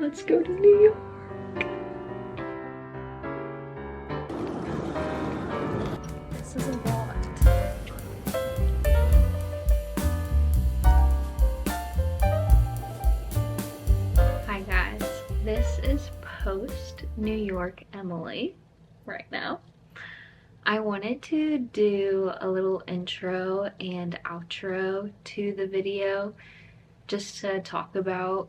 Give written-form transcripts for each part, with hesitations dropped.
Let's go to New York. This is a lot. Hi guys, this is post New York Emily right now. I wanted to do a little intro and outro to the video just to talk about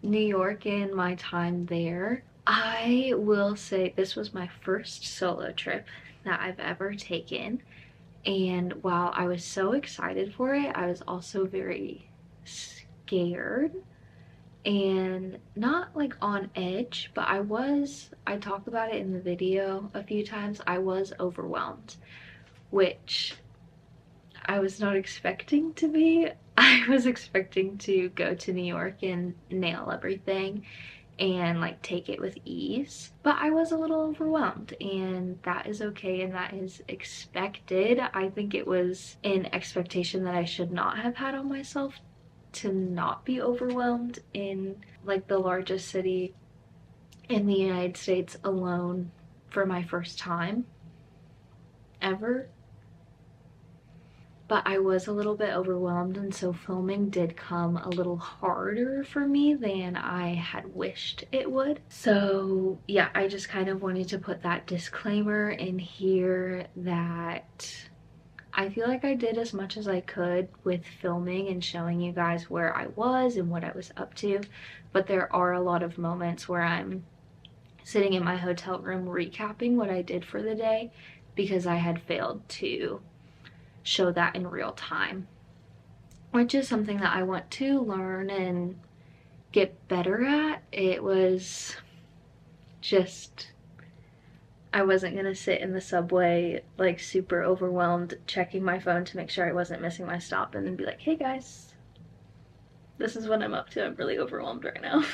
New York and my time there. I will say this was my first solo trip that I've ever taken, and while I was so excited for it, I was also very scared and not like on edge, but I talk about it in the video a few times. I was overwhelmed, which I was not expecting to be. I was expecting to go to New York and nail everything and like take it with ease, but I was a little overwhelmed, and that is okay and that is expected. I think it was an expectation that I should not have had on myself to not be overwhelmed in like the largest city in the United States alone for my first time ever. But I was a little bit overwhelmed, and so filming did come a little harder for me than I had wished it would. So yeah, I just kind of wanted to put that disclaimer in here that I feel like I did as much as I could with filming and showing you guys where I was and what I was up to, but there are a lot of moments where I'm sitting in my hotel room recapping what I did for the day because I had failed to show that in real time, which is something that I want to learn and get better at. It was just, I wasn't gonna sit in the subway like super overwhelmed checking my phone to make sure I wasn't missing my stop and then be like, hey guys, this is what I'm up to. I'm really overwhelmed right now.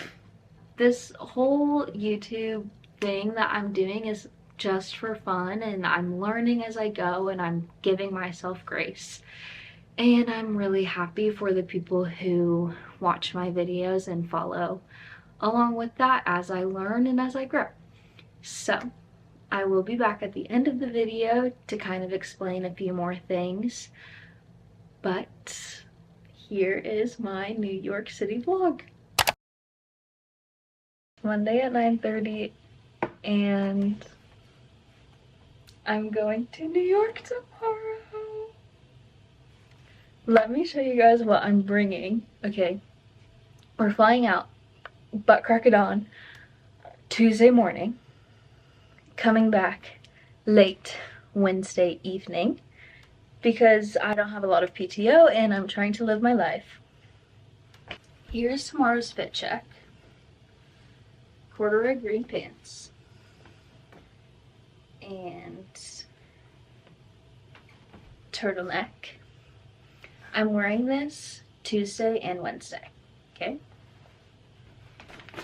This whole YouTube thing that I'm doing is just for fun, and I'm learning as I go, and I'm giving myself grace, and I'm really happy for the people who watch my videos and follow along with that as I learn and as I grow. So I will be back at the end of the video to kind of explain a few more things, but here is my New York City vlog. Monday at 9:30, and I'm going to New York tomorrow. Let me show you guys what I'm bringing. Okay, we're flying out butt crack of dawn Tuesday morning, coming back late Wednesday evening because I don't have a lot of PTO and I'm trying to live my life. Here's tomorrow's fit check. Corduroy green pants and turtleneck. I'm wearing this Tuesday and Wednesday, okay?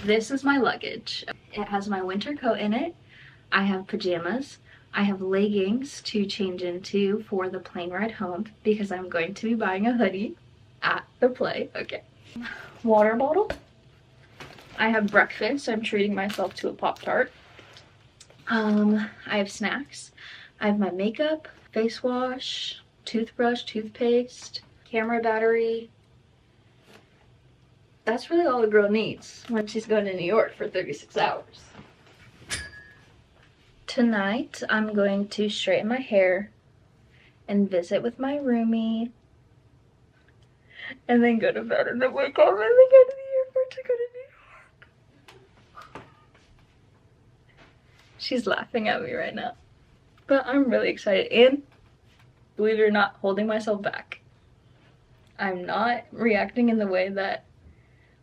This is my luggage. It has my winter coat in it. I have pajamas. I have leggings to change into for the plane ride home because I'm going to be buying a hoodie at the play, okay? Water bottle. I have breakfast. I'm treating myself to a Pop-Tart. I have snacks. I have my makeup, face wash, toothbrush, toothpaste, camera battery. That's really all a girl needs when she's going to New York for 36 hours. Tonight, I'm going to straighten my hair and visit with my roomie, and then go to bed and then wake up and then go to the airport to go to New York. She's laughing at me right now, but I'm really excited, and believe it or not, holding myself back. I'm not reacting in the way that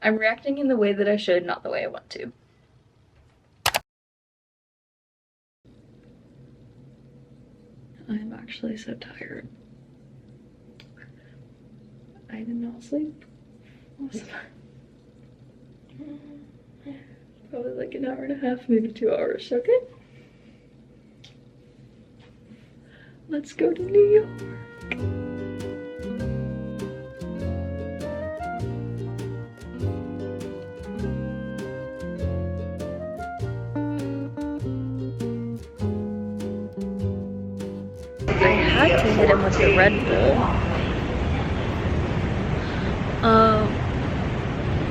I'm reacting in the way that I should, not the way I want to. I'm actually so tired. I did not sleep last night. Probably like an hour and a half, maybe 2 hours, okay? Let's go to New York. to hit him with the Red Bull.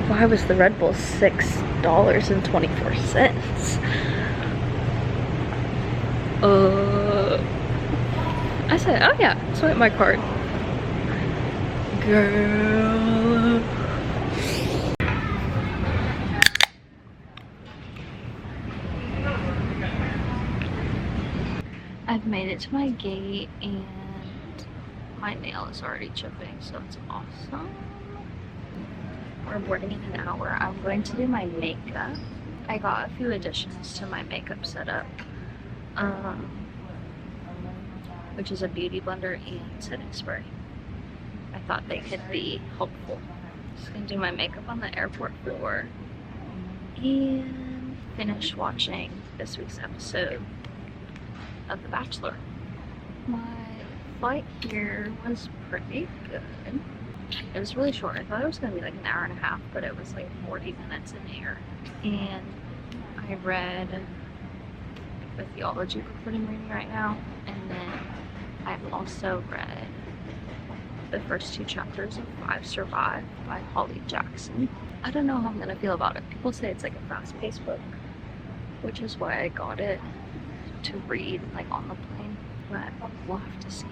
Why was the Red Bull $6.24? I said, oh yeah, swipe my card. Girl. I've made it to my gate and my nail is already chipping, so it's awesome. We're boarding in an hour. I'm going to do my makeup. I got a few additions to my makeup setup, which is a beauty blender and setting spray. I thought they could be helpful. Just gonna do my makeup on the airport floor and finish watching this week's episode of The Bachelor. My flight here was pretty good. It was really short. I thought it was going to be like an hour and a half, but it was like 40 minutes in air. And I read the theology book that I'm reading right now, and then I've also read the first 2 chapters of 5 Survive by Holly Jackson. I don't know how I'm going to feel about it. People say it's like a fast-paced book, which is why I got it to read like on the plane, but we'll have to see.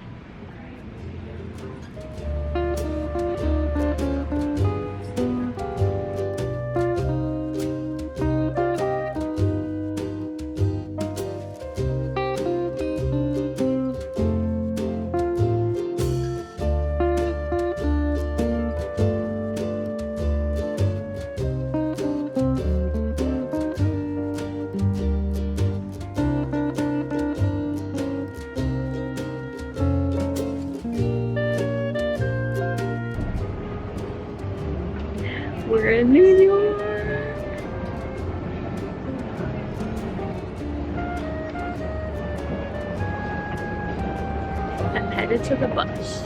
We're in New York. I'm headed to the bus.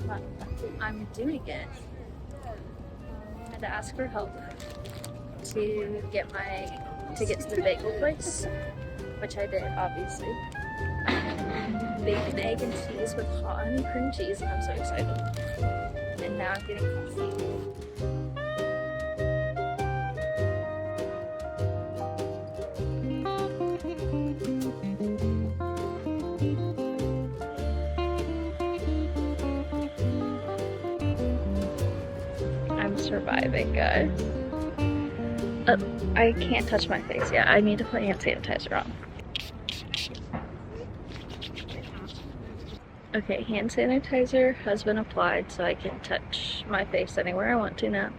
But I'm doing it. I had to ask for help to get to the bagel place, which I did, obviously. Bacon, egg, and cheese with hot honey cream cheese, and I'm so excited. And now I'm getting coffee. Surviving, guys. I can't touch my face yet. I need to put hand sanitizer on. Okay, hand sanitizer has been applied, so I can touch my face anywhere I want to now.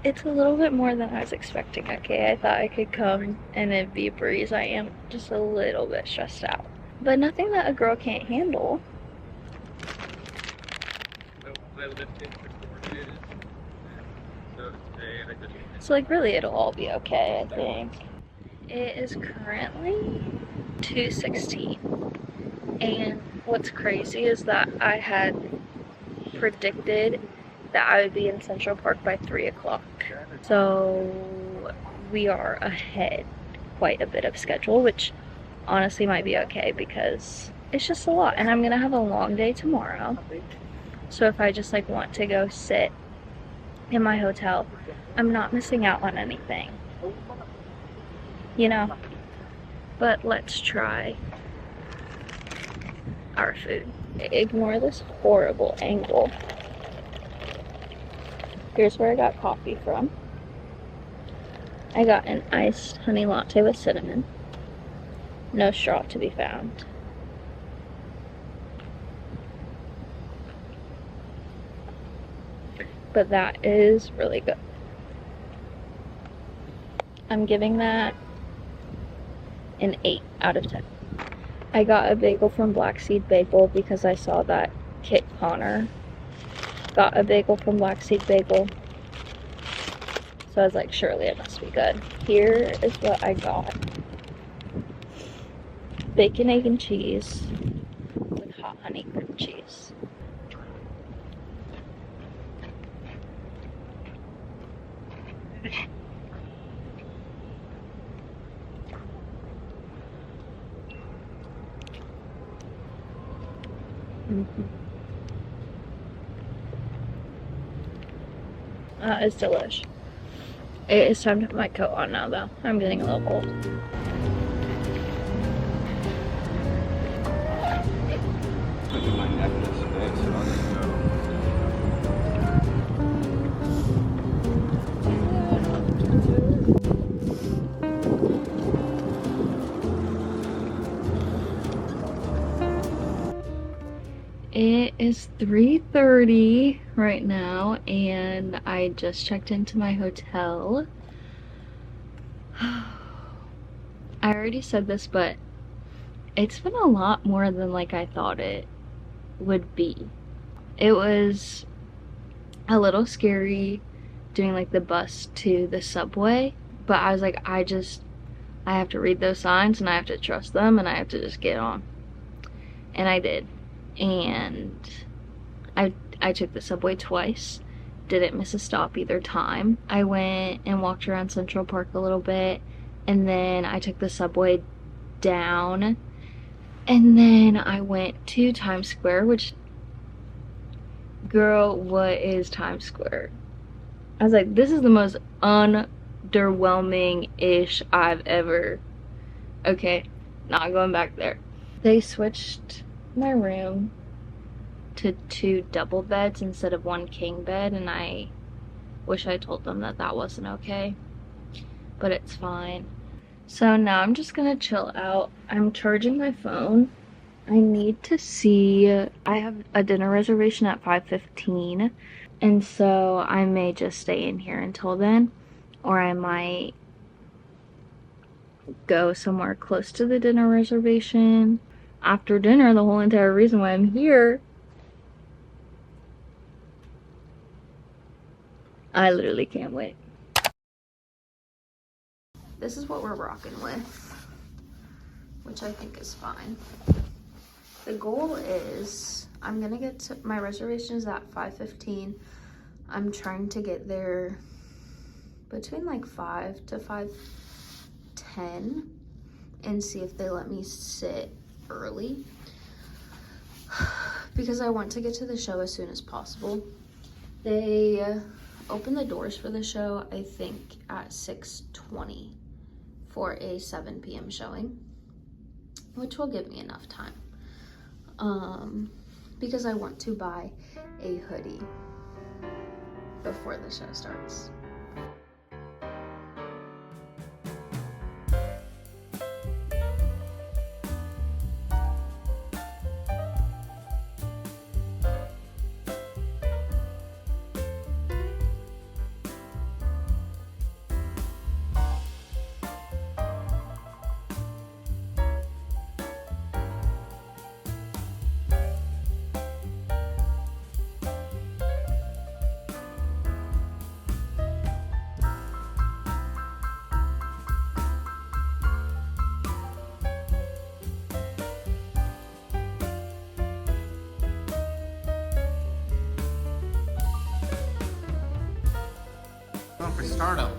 It's a little bit more than I was expecting, okay? I thought I could come and it'd be a breeze. I am just a little bit stressed out. But nothing that a girl can't handle. So like really it'll all be okay, I think. It is currently 2:16 and what's crazy is that I had predicted that I would be in Central Park by 3 o'clock. So we are ahead quite a bit of schedule, which honestly might be okay because it's just a lot and I'm gonna have a long day tomorrow. So if I just like want to go sit in my hotel, I'm not missing out on anything, you know. But let's try our food. Ignore this horrible angle. Here's where I got coffee from. I got an iced honey latte with cinnamon. No straw to be found. But that is really good. I'm giving that an 8 out of 10. I got a bagel from Black Seed Bagel because I saw that Kit Connor got a bagel from Black Seed Bagel. So I was like, surely it must be good. Here is what I got. Bacon, egg, and cheese with hot honey cream cheese. It's delish. It is time to put my coat on now, though. I'm getting a little cold. My necklace fit, so I'll just go. It is 3:30 right now, and I just checked into my hotel. I already said this, but it's been a lot more than like I thought it would be. It was a little scary doing like the bus to the subway, but I was like, I have to read those signs and I have to trust them and I have to just get on. And I did. And I took the subway twice, didn't miss a stop either time. I went and walked around Central Park a little bit, and then I took the subway down, and then I went to Times Square, which, girl, what is Times Square? I was like, this is the most underwhelming-ish I've ever, okay, not going back there. They switched my room to 2 double beds instead of 1 king bed, and I wish I told them that that wasn't okay, but it's fine. So now I'm just gonna chill out. I'm charging my phone. I need to see, I have a dinner reservation at 5:15, and so I may just stay in here until then, or I might go somewhere close to the dinner reservation after dinner. The whole entire reason why I'm here, I literally can't wait. This is what we're rocking with, which I think is fine. The goal is, I'm gonna get to, my reservation is at 5:15. I'm trying to get there between like 5 to 5:10 and see if they let me sit early, because I want to get to the show as soon as possible. They open the doors for the show, I think, at 6:20 for a 7 p.m. showing, which will give me enough time, because I want to buy a hoodie before the show starts. For startup.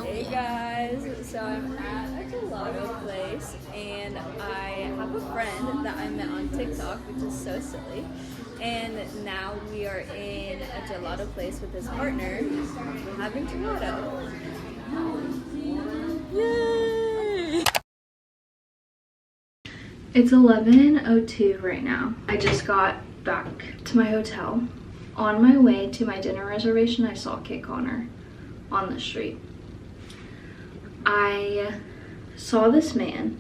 Hey guys, so I'm at a gelato place and I have a friend that I met on TikTok, which is so silly, and now we are in a gelato place with his partner having gelato. Yay! It's 11:02 right now. I just got back to my hotel. On my way to my dinner reservation, I saw Kit Connor on the street. I saw this man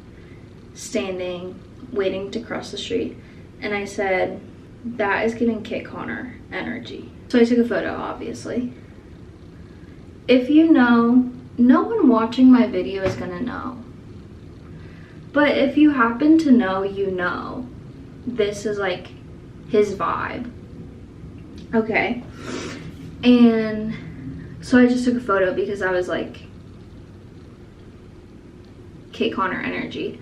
standing, waiting to cross the street, and I said, that is giving Kit Connor energy. So I took a photo, obviously. If you know, no one watching my video is gonna know. But if you happen to know, you know, this is like his vibe. Okay. And so I just took a photo because I was like, Kate Connor energy.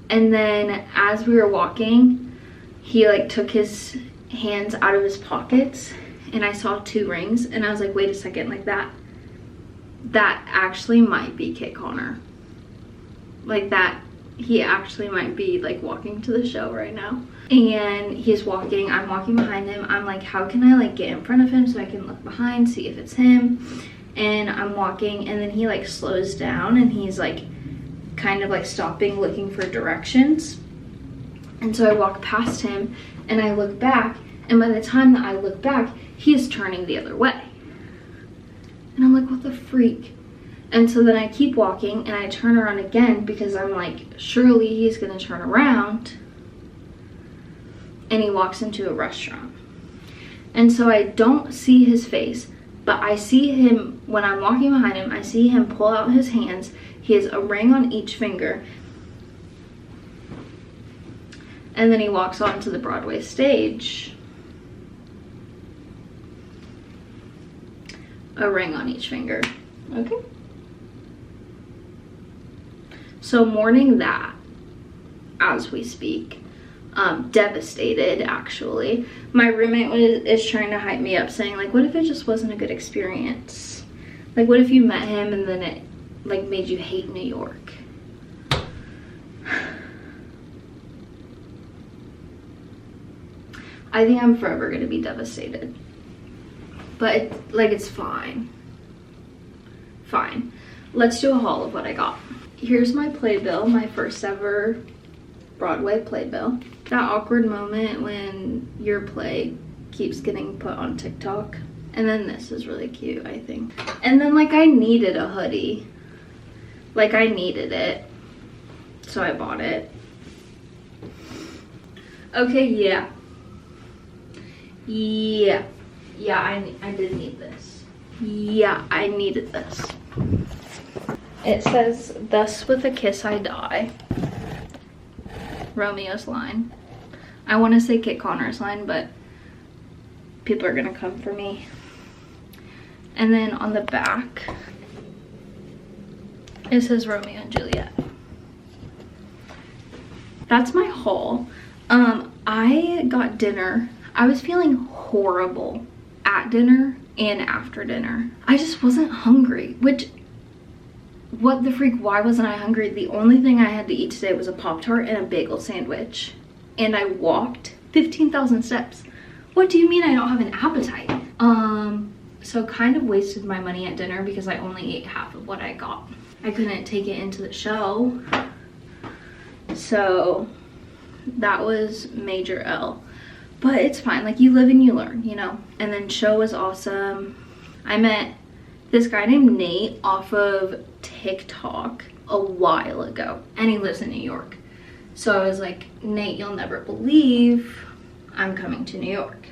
And then as we were walking, he like took his hands out of his pockets and I saw 2 rings and I was like, wait a second, like that actually might be Kate Connor. Like that, he actually might be like walking to the show right now. And he's walking, I'm walking behind him. I'm like, how can I like get in front of him so I can look behind, see if it's him? And I'm walking and then he like slows down and he's like kind of like stopping, looking for directions. And so I walk past him and I look back, and by the time that I look back, he is turning the other way. And I'm like, what the freak? And so then I keep walking and I turn around again because I'm like, surely he's gonna turn around. And he walks into a restaurant. And so I don't see his face, but I see him, when I'm walking behind him, I see him pull out his hands. He has a ring on each finger. And then he walks onto the Broadway stage. A ring on each finger. Okay. So mourning that as we speak. Devastated, actually. My roommate is trying to hype me up, saying like, what if it just wasn't a good experience? Like, what if you met him and then it like made you hate New York? I think I'm forever gonna be devastated. But it's fine. Fine. Let's do a haul of what I got. Here's my playbill, my first ever Broadway playbill. That awkward moment when your play keeps getting put on TikTok. And then this is really cute, I think. And then like I needed a hoodie. Like I needed it. So I bought it. Okay, yeah. Yeah, I did need this. Yeah, I needed this. It says, thus with a kiss I die. Romeo's line. I want to say Kit Connor's line, but people are gonna come for me. And then on the back, it says Romeo and Juliet. That's my haul. I got dinner. I was feeling horrible at dinner and after dinner. I just wasn't hungry, which, what the freak, why wasn't I hungry? The only thing I had to eat today was a Pop-Tart and a bagel sandwich. And I walked 15,000 steps. What do you mean I don't have an appetite? So kind of wasted my money at dinner because I only ate half of what I got. I couldn't take it into the show. So that was major L. But it's fine, like you live and you learn, you know? And then show was awesome. I met this guy named Nate off of TikTok a while ago, and he lives in New York. So I was like, Nate, you'll never believe I'm coming to New York.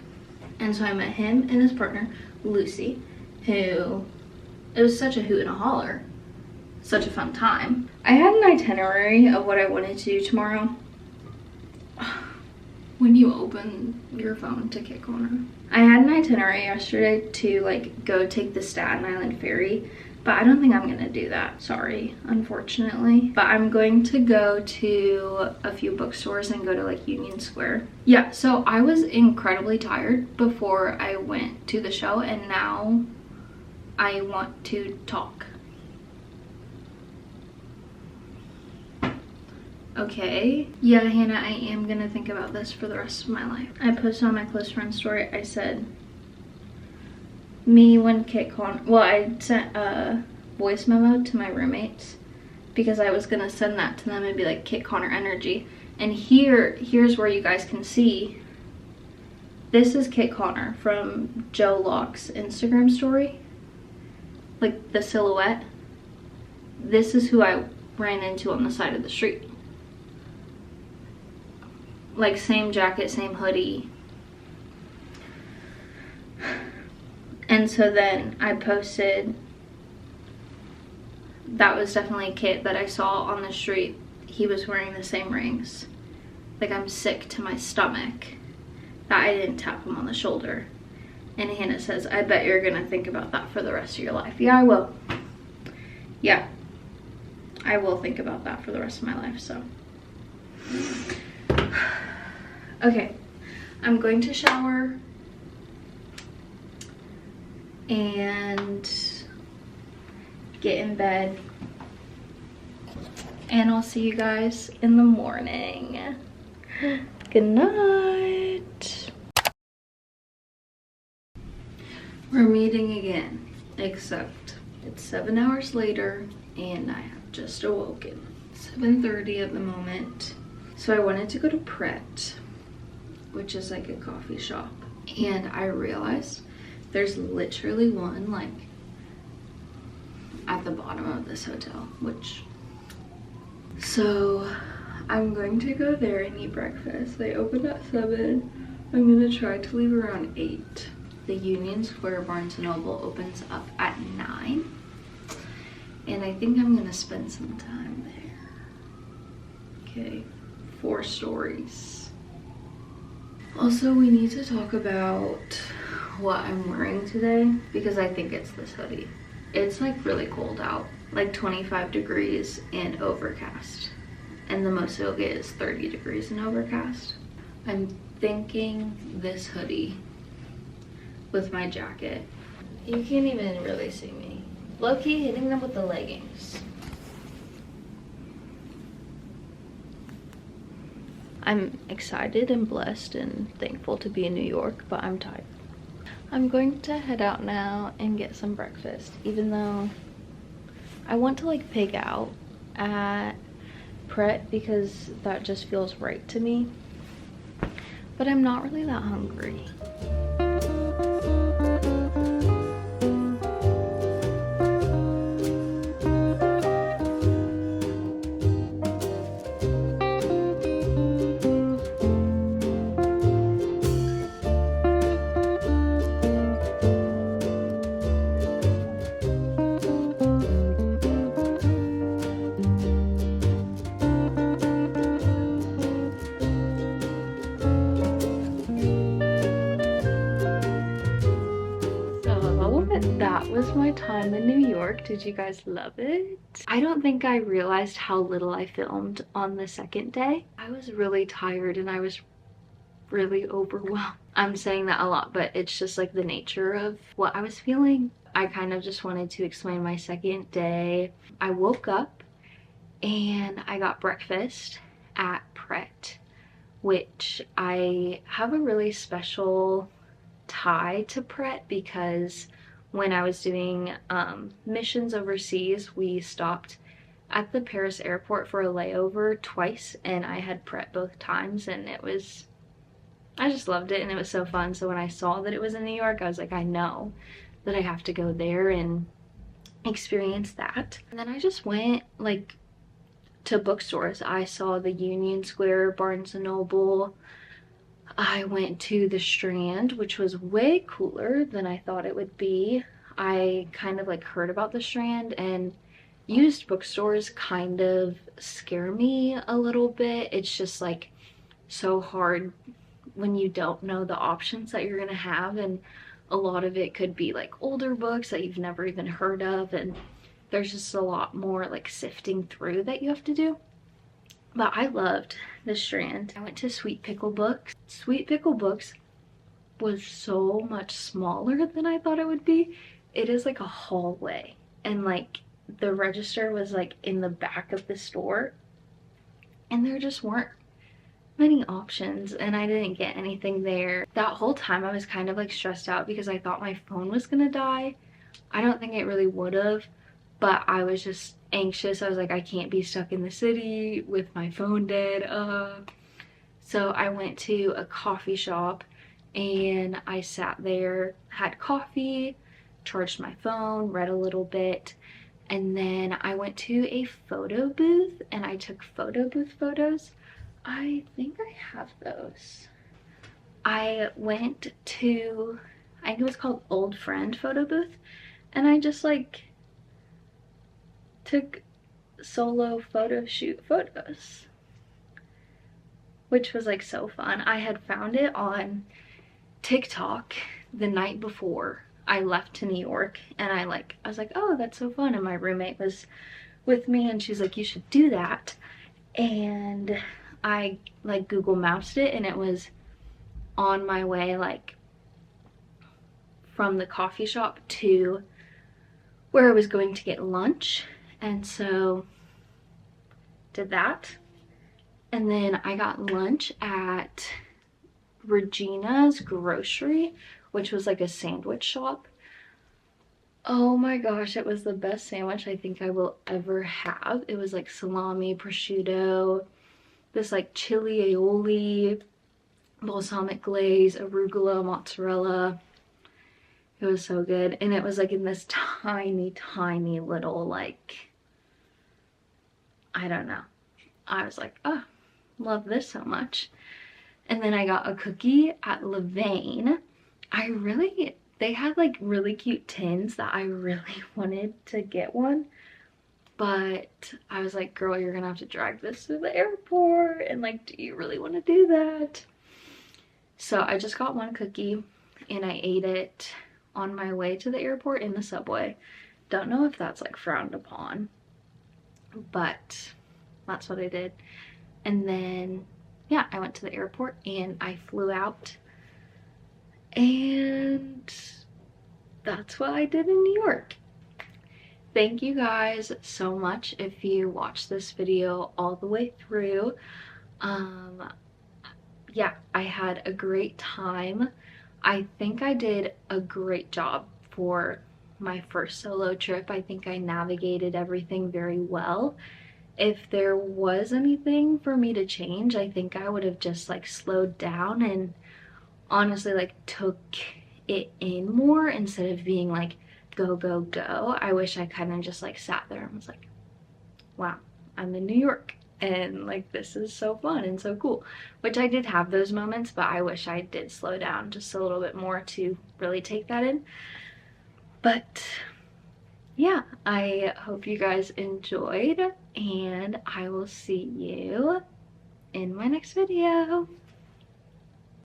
And so I met him and his partner, Lucy, who, it was such a hoot and a holler. Such a fun time. I had an itinerary of what I wanted to do tomorrow. When you open your phone to Kit Corner. I had an itinerary yesterday to like go take the Staten Island ferry, but I don't think I'm gonna do that. Sorry, unfortunately. But I'm going to go to a few bookstores and go to like Union Square. Yeah, so I was incredibly tired before I went to the show, and now I want to talk. Okay. Yeah, Hannah, I am gonna think about this for the rest of my life. I posted on my close friend story, I said, me when Kit Connor, well, I sent a voice memo to my roommates because I was gonna send that to them and be like, Kit Connor energy. And here's where you guys can see, this is Kit Connor from Joe Locke's Instagram story. Like the silhouette. This is who I ran into on the side of the street. Like same jacket, same hoodie. And so then I posted, that was definitely a Kit that I saw on the street. He was wearing the same rings. Like I'm sick to my stomach that I didn't tap him on the shoulder. And Hannah says, I bet you're gonna think about that for the rest of your life. Yeah, I will. Yeah, I will think about that for the rest of my life, so. Okay, I'm going to shower and get in bed. And I'll see you guys in the morning. Good night. We're meeting again, except it's 7 hours later and I have just awoken. 7:30 at the moment. So I wanted to go to Pret, which is like a coffee shop. And I realized there's literally one like at the bottom of this hotel, so I'm going to go there and eat breakfast. They open at 7. I'm gonna try to leave around 8. The Union Square Barnes & Noble opens up at 9. And I think I'm gonna spend some time there. Okay, 4 stories. Also, we need to talk about what I'm wearing today because I think it's this hoodie. It's like really cold out, like 25 degrees and overcast. And the most it'll get is 30 degrees and overcast. I'm thinking this hoodie with my jacket. You can't even really see me. Low-key hitting them with the leggings. I'm excited and blessed and thankful to be in New York, but I'm tired. I'm going to head out now and get some breakfast, even though I want to like pig out at Pret because that just feels right to me, but I'm not really that hungry. That was my time in New York. Did you guys love it? I don't think I realized how little I filmed on the second day. I was really tired and I was really overwhelmed. I'm saying that a lot, but it's just like the nature of what I was feeling. I kind of just wanted to explain my second day. I woke up and I got breakfast at Pret, which I have a really special tie to Pret because when I was doing missions overseas, we stopped at the Paris airport for a layover twice, and I had Pret both times, and I just loved it, and it was so fun. So when I saw that it was in New York, I was like, I know that I have to go there and experience that. And then I just went like to bookstores. I saw the Union Square Barnes & Noble. I went to the Strand, which was way cooler than I thought it would be. I kind of like heard about the Strand, and used bookstores kind of scare me a little bit. It's just like so hard when you don't know the options that you're gonna have, and a lot of it could be like older books that you've never even heard of, and there's just a lot more like sifting through that you have to do. But I loved the Strand. I went to Sweet Pickle Books. Sweet Pickle Books was so much smaller than I thought it would be. It is like a hallway, and like the register was like in the back of the store, and there just weren't many options, and I didn't get anything there. That whole time I was kind of like stressed out because I thought my phone was gonna die. I don't think it really would have, but I was just anxious. I was like, I can't be stuck in the city with my phone dead. So I went to a coffee shop and I sat there, had coffee, charged my phone, read a little bit, and then I went to a photo booth and I took photo booth photos. I think I have those. I went to, I think it was called Old Friend photo booth, and I just like took solo photo shoot photos, which was like so fun. I had found it on TikTok the night before I left to New York, and I was like, oh, that's so fun. And my roommate was with me, and she's like, you should do that. And I like Google Mapped it, and it was on my way like from the coffee shop to where I was going to get lunch. And so did that. And then I got lunch at Regina's Grocery, which was like a sandwich shop. Oh my gosh, it was the best sandwich I think I will ever have. It was like salami, prosciutto, this like chili aioli, balsamic glaze, arugula, mozzarella. It was so good. And it was like in this tiny, tiny little like, I don't know. I was like, oh, love this so much. And then I got a cookie at Levain. They had like really cute tins that I really wanted to get one. But I was like, girl, you're gonna have to drag this to the airport. And like, do you really want to do that? So I just got one cookie and I ate it on my way to the airport in the subway. Don't know if that's like frowned upon, but that's what I did. And then, yeah, I went to the airport and I flew out. And that's what I did in New York. Thank you guys so much if you watched this video all the way through. Yeah, I had a great time. I think I did a great job for my first solo trip. I think I navigated everything very well. If there was anything for me to change, I think I would have just like slowed down and honestly like took it in more instead of being like go go go. I wish I kind of just like sat there and was like, wow, I'm in New York and like this is so fun and so cool, which I did have those moments, but I wish I did slow down just a little bit more to really take that in. But yeah, I hope you guys enjoyed, and I will see you in my next video.